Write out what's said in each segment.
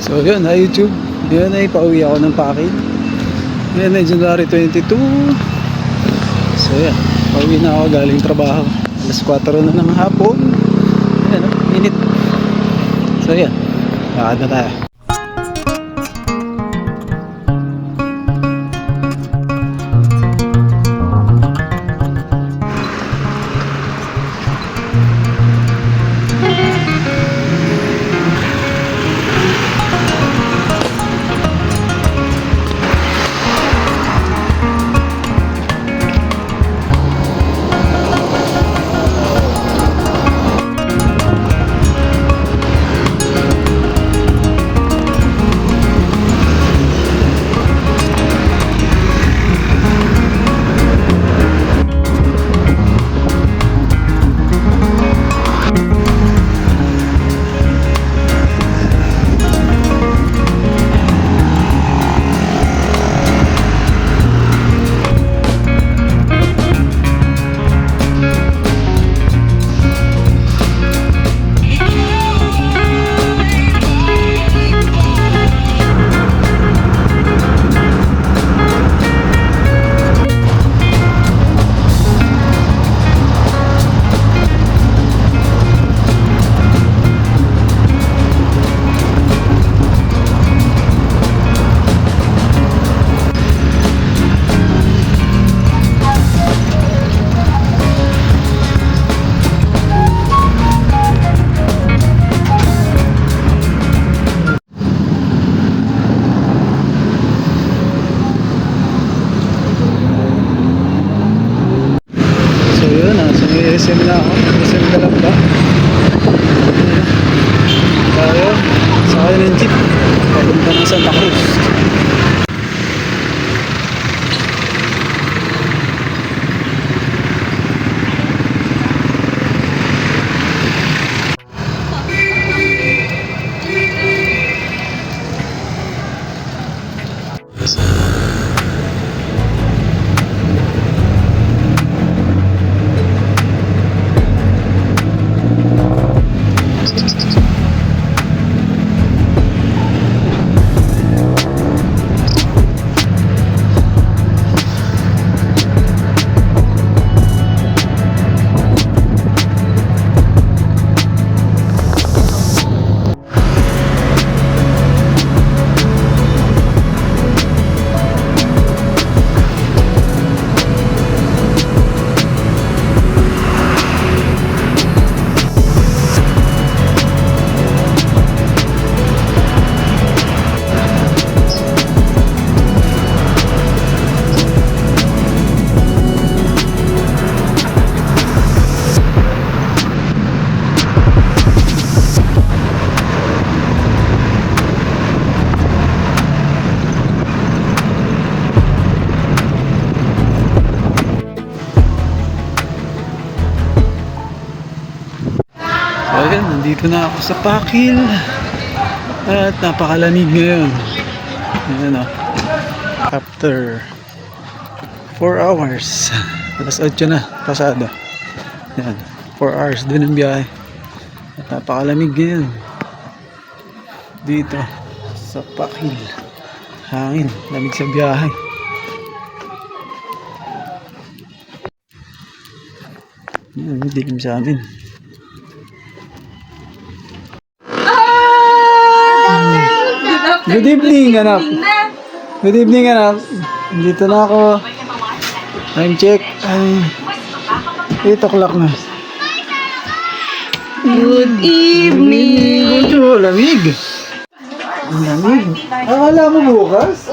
So yun na YouTube. Yun ay pauwi ako ng Pakil. Yan ay January 22. So yan, pauwi na ako galing trabaho. Alas 4 na ng hapon. Ayan o, init. So yan, lakad na tayo. SM na ako, SM Galamba. Tayo, sakay ng jeep papunta ng Santa Cruz. Ayan, nandito na ako sa Pakil at napakalamig ngayon. Ayan o, after 4 hours alas 8 na, pasado. Ayan, 4 hours din ang biyahe at napakalamig ngayon dito sa Pakil. Hangin, lamig sa biyahe. Ayan, dilim sa amin. Good evening, anak. Good evening, anak. Dito na ako. Time check. Ay, 8 o'clock na. Good evening. Ito, lamig. Lamig. Akala mo bukas?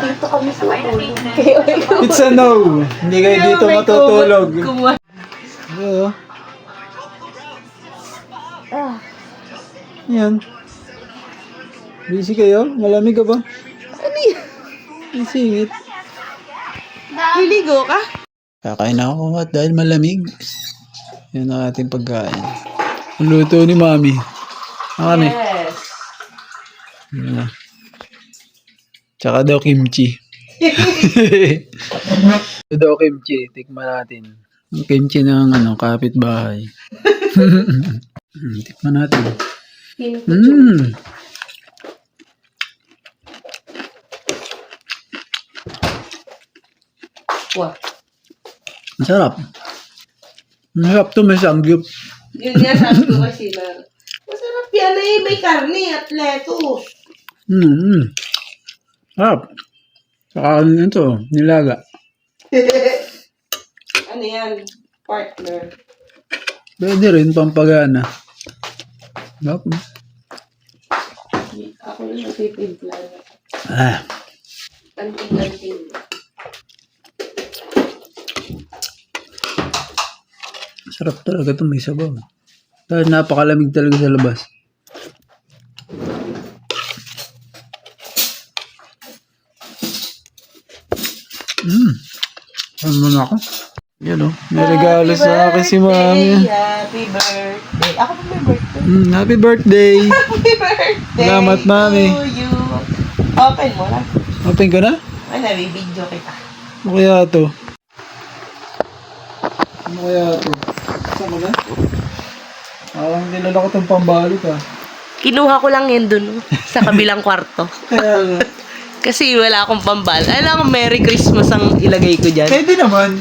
Dito kami sa It's a no. Hindi kayo dito matutulog. Hello. Yan. Busy kayo? Malamig ka ba? Ano yan? Ang singit. Liligo ka? Kakain na ako at dahil malamig. Yan ang ating pagkain. Ang luto ni Mami. Mami. Yes. Yan na. Tsaka daw kimchi. Ito daw kimchi. Tikman natin. Yung kimchi ng kapitbahay. Tikman natin. Pinuto. Wow. Ang sarap. Ang sarap to, may sangyup. Yun nga sabi ko kasi na, masarap yan eh, may karne at lettuce. Sarap. Saka ano ito, nilaga. Ano yan? Partner. Pwede rin, pampagana. Sarap. Ako yung nagpipimpla. Anting-anting. Sarap talaga ito, may sabaw. Dahil napakalamig talaga sa labas. Ano na ako? Yan o, may regalo sa akin si mami. Happy birthday. Ako pa may birthday. Happy birthday! Happy birthday. Salamat, mami. To you. Open mo na. Open ko na? Ay, nabibidyo kita. Ano kaya ito? Ano kaya ito? Saan mo na? Parang nilala ko itong pambalot ah. Kinuha ko lang yan dun, sa kabilang kwarto. Kaya nga. Kasi wala akong pambal. Alam mo, Merry Christmas ang ilagay ko dyan. Pwede naman.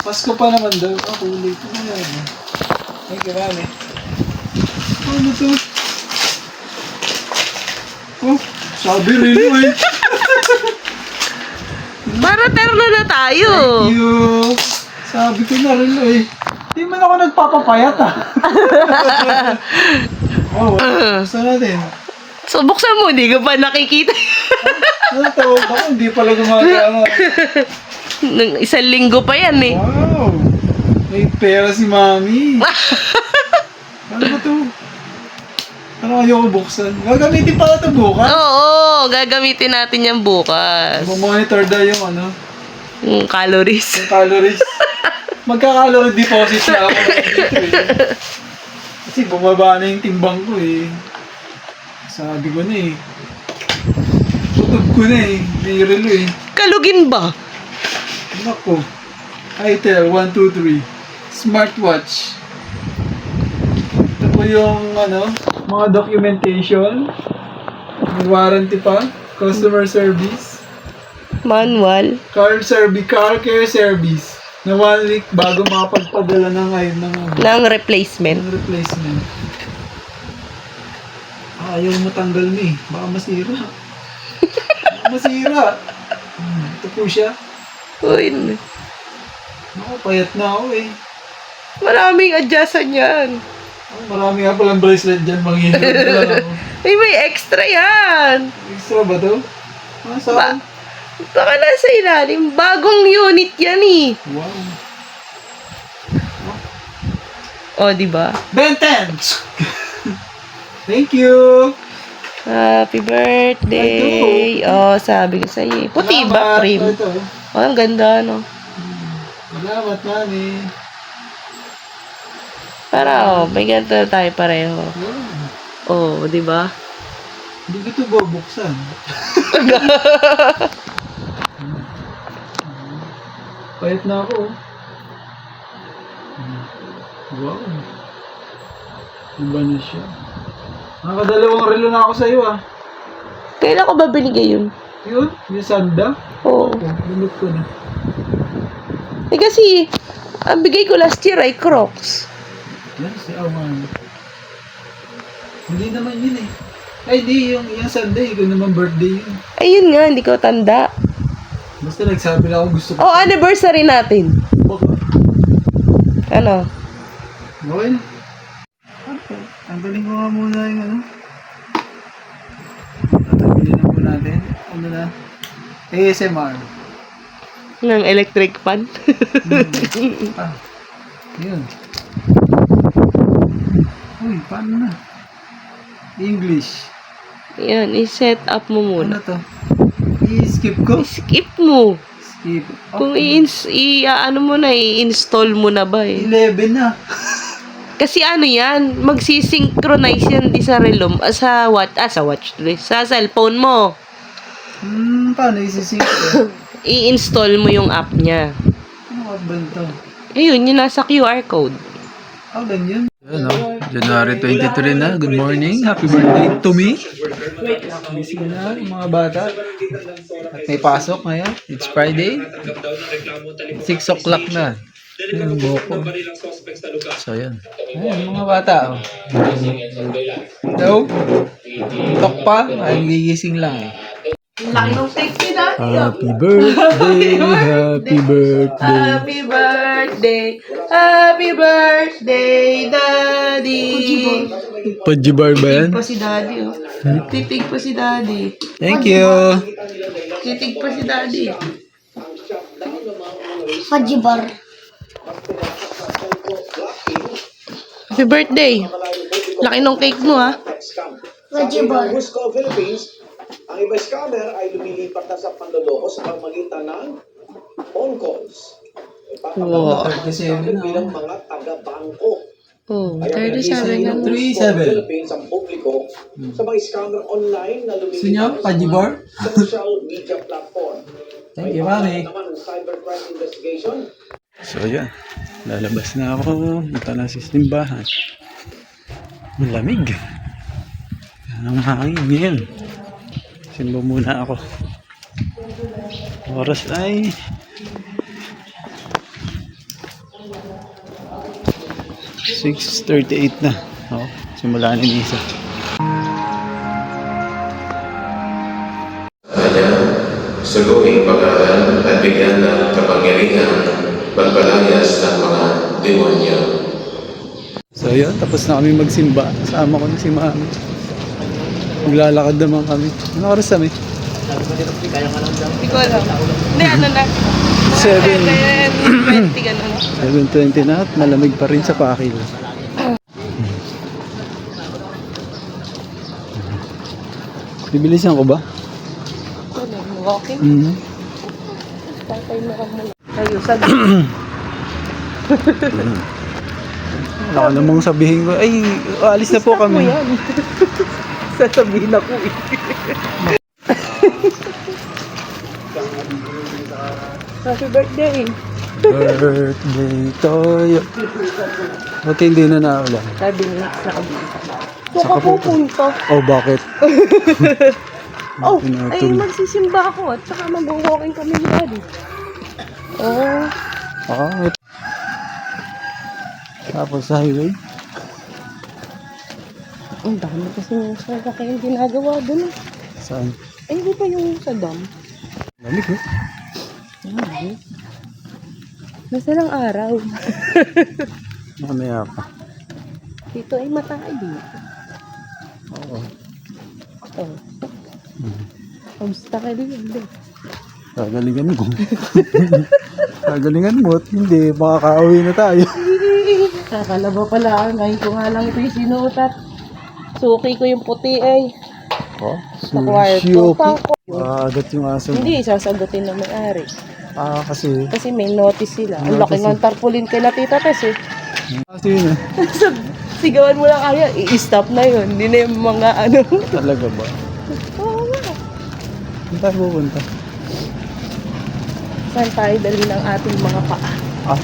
Pasko pa naman daw. Ako ulit. Ano yan? Ay, kirami. Ano to? Oh, sabi rin mo eh. Para terno na tayo. Thank you. Sabi ko na rin eh. Di man ako nagpapapayat ah. Oh, saan natin? So, buksan mo, hindi ka pa nakikita. Ano tawag ako? Hindi pala gumagana. Nung 1 linggo pa yan eh. Wow! May pera si mami. Ano ba to? Ano ayaw ko buksan? Gagamitin pala ito bukas. Oo, gagamitin natin yan bukas. Monitor daw yung ano, Yung calories. yung calories. Magka-calorie deposit na ako dito eh. Kasi bumaba na yung timbang ko eh. Sabi ko na eh. Tutob ko na eh. May relo eh. Kalugin ba? Nako. Itel 123. Smartwatch. Ito po yung ano, mga documentation. May warranty pa. Customer service. Manual. Car care service. Na 1 week bago makapagpadala ng ngayon ng Ng replacement. replacement. Ayaw mo tanggal ni. Baka masira. Baka masira. Ito po siya. Uy, Naku, payat na ako eh. maraming adjustan yan. Oh, marami nga palang bracelet dyan. Manghihirap na lang ako. Ay, may extra yan. Extra ba to? Ah, saan? Baka nasa ilalim. Bagong unit yan eh. Wow. O, diba? Ben 10! Thank you! Happy birthday. Oh, sabi ko sa'yo. Puti ba, Salamat. cream? Ito. Oh, ang ganda, no? Salamat, mami. Para, oh, may ganito na tayo pareho. Wow. Oh, di ba? Hindi ko ito bubuksan. Payat na ako. Wow. Iba na siya. Nakadalawang relo na ako sa iyo ah. Kailan ko ba binigay yun? Yun, yung sanda. Oo. Lumot ko na. Eh kasi, ang bigay ko last year ay Crocs. Yan, si Awan. Hindi naman yun eh. Ay, di, yung Sunday, ikaw naman birthday yun. Ayun nga, hindi ko tanda. Basta nagsabi lang ako gusto ko. Oh, anniversary natin. Baka. Ano? Okay na. Okay. Tanggalin ko nga muna yung ano. Tatanggalin na muna natin. Ano na? ASMR. Ng electric fan. Ah, yun. Uy, paano na? English. Yan, i-set up mo Ano muna. to? I-skip ko? Skip mo. Skip. Kung ano mo na, i-install mo na ba eh. 11 na. Kasi ano yan, magsisynchronize yan di sa relum, sa watch, sa cellphone mo. Paano isisip ko? I-install mo yung app niya. Ano ka ba ito? Ayun, yung nasa QR code. Ayun, January 23 na. Good morning. Happy birthday to me. Gising na mga bata. At may pasok ngayon. It's Friday. 6 o'clock na. Ayun, boko. So, ayan. Ayun, mga bata. Oh. Hello? Tok pa? Ay, gigising lang eh. Laki ng sexy na. Happy birthday, happy birthday. Happy birthday. Happy birthday, Daddy. Pajibar ba yan? Titig pa si Daddy, oh. Titig pa si Daddy. Thank you. Titig pa si Daddy. Pajibar. Happy birthday. Laki ng cake mo, ha? Pajibar. Cusco, Philippines, ang iba scammer ay lumilipat na sa panloloko sa pamamagitan ng phone calls. Wow. Bilang mga taga-bangko. Oh, Kaya 37 yan. 3-7. Philippines ang publiko sa mga scammer online na Gusto nyo? lumilipat Pajibar? sa social media platform. Thank you, mami. Naman ang cybercrime investigation. So, yan. Lalabas na ako. Punta na sa simbahan. Ang lamig. Ang hangin ngayon. Simba muna ako. Oras ay 6:38 na. Oh, simula ni Nisa. Sugawing pag-aaral at bigyan ng kapangyarihan pagpalayas ng mga demonyo. So yun, tapos na kami magsimba. Kasama ko na si Mami. Maglalakad naman kami. Ano oras kami? Hindi ko alam. Hindi, ano na. 7. 20 ganun. 7:20 na at malamig pa rin sa Pakil. Bibilisan ko ba? Walking. Tatay mo ka muna. Tayo, sabi. Wala ka namang sabihin ko, ay, alis na po kami. Yan. Sasabihin ako eh. Happy birthday. Birthday Toyo. Buti hindi na naulan. Sabi niya sa kabila. Saan ka pupunta? Oh, bakit? Oh, ay Pinatol. magsisimba ako at saka mag-walking kami ni Daddy. Oh, Ah, tapos sa highway. ang dami kasi yung sa kayong ginagawa dun. Saan? Ay, hindi pa yung sa dam. Lamig, eh. Ay, nasa lang araw. Mamaya pa. Dito ay mataay din. Oo. Oh. Kamusta ka din? Gagalingan mo. Gagalingan mo at hindi, makakauwi na tayo. Kakalaba pala. Ngayon ko nga lang ito yung sinutat. Suki ko yung puti ay. Oh, Sa kwarto. Shuki. Agat yung aso mo. Hindi, sasagutin ng may-ari. Ah, kasi. Kasi may notice sila. Ang laki Notice ng tarpaulin kay na Tita Tess eh. Kasi yun, eh. Sigawan mo lang kaya, i-stop na yun. Hindi na yung mga ano. Talaga ba? Oo nga. Saan tayo pupunta? Saan tayo dali ng ating mga paa? Ah.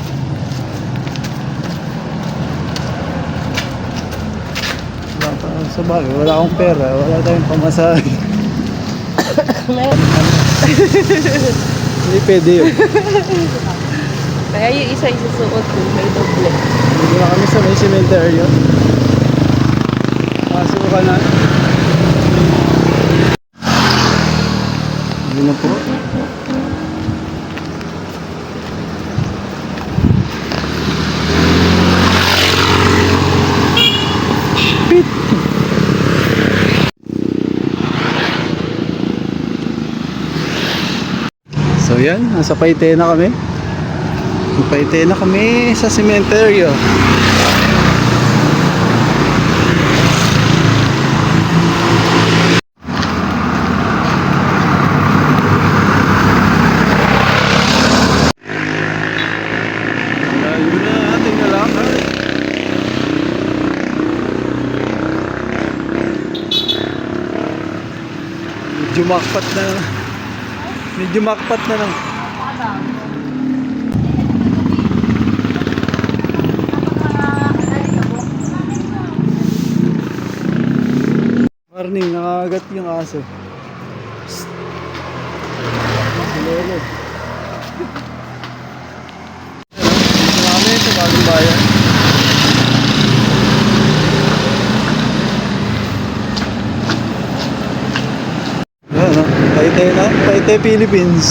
Wala pa sa bagay. Wala akong pera. Wala tayong pamasahe. Meron. Hindi pwede yun. Kaya yung isa isusuot ko, may doble. Hindi na kami sa may cemetery. Pasok ka na. Hindi na po. So yan, nasa Paite na kami. Paite na kami sa sementeryo. Layo na ating nalakad. Medyo makpat na. Medyo makpat na lang. Warning, nakagat yung aso. Psst. Si Lolo. Dito na kami sa bagong bayan. Ayan, no? Paite, Philippines.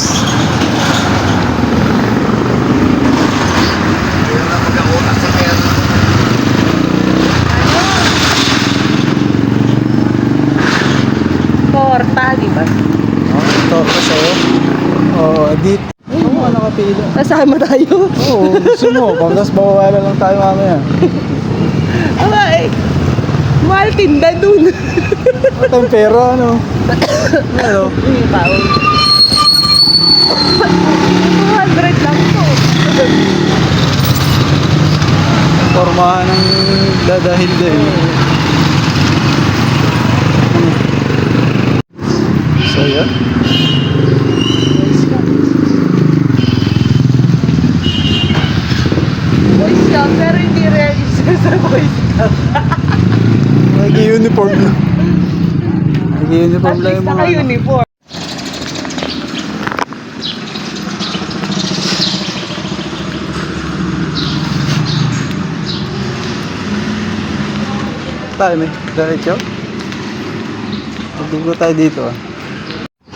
Porta, di ba? Ito kasi, dito. Ano mga nakapila? Kasama tayo. Oo, gusto mo. Pagkas bawawalan lang tayo mamaya. Aba eh. Mahal tinda dun. At ang pera, ano? Ano? Yung baon. 200 lang to. Formahan ng dadahil din. So, yan. Boy Scout, pero hindi register sa Boy Scout. Nag-uniform na. Nag-uniform At lang least yung mga ano. naka-uniform. Tayo may diretso. Pagdugo tayo dito ah.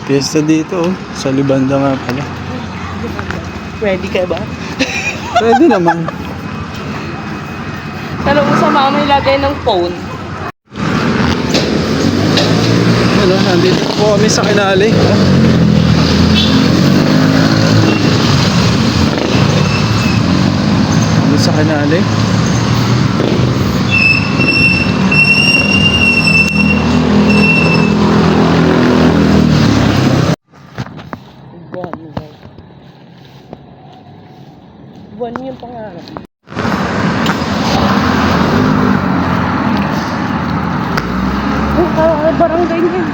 Piyesta dito oh. Sa Libanda nga pala. Ready ka ba? Pwede naman. Tanong mo sa mama ilagay ng phone. Ano, nandito po kami sa Kinali. Nandito sa Kinali. Buwan yung pangarap. Barangay niya.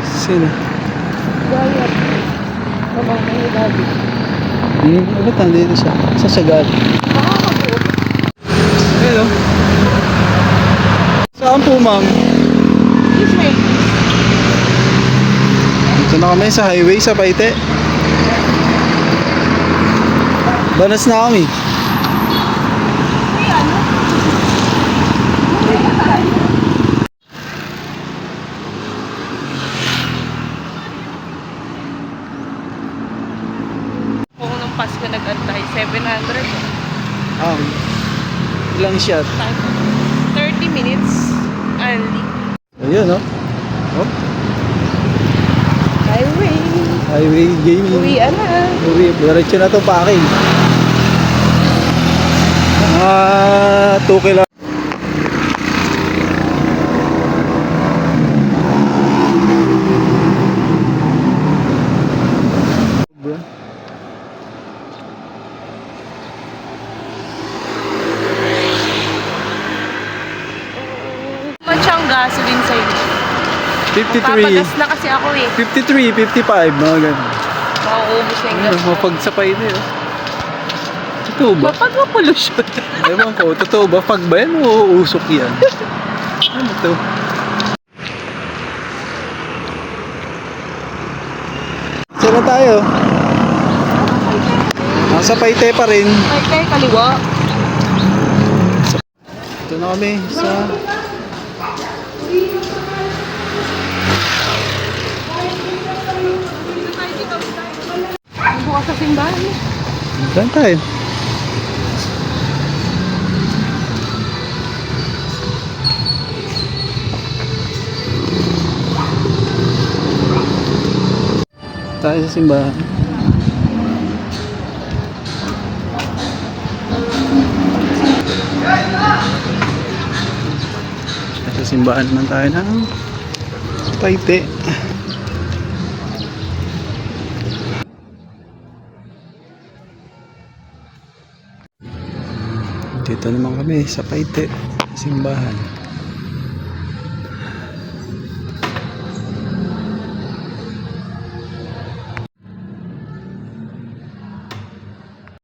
Sino? Gayat. Pamangkin ni Daddy. Ba't nandito siya? Sa Sagad. Makakabuo. Hello. Saan po ma'am? This way. Dito na kami sa highway sa Paite. Banas na kami. Kung nung Pasko nag-antay, 700. Ilang shot? 30 minutes only. Ayun oh. Oh, Highway. highway gaming. Uwian na. Uwi, diretso na to packing. 2 kilo. Masyang gasoline sa inyo. 53. Papagas na kasi ako eh. 53, 55, mga ganun. Mauubos na yung gas. Mapagsapay na yun. Totoo ba? Mapag-pollution. Ewan ko, totoo ba? Pag ba yan o uusok yan? Ano to? Saan na tayo? Nasa Paite pa rin. Ay, kay kaliwa. Ito na kami sa... Bukas sa simbahan. Saan tayo? Tayo sa simbahan. Sa simbahan naman tayo ng Paite. Dito naman kami sa Paite, simbahan.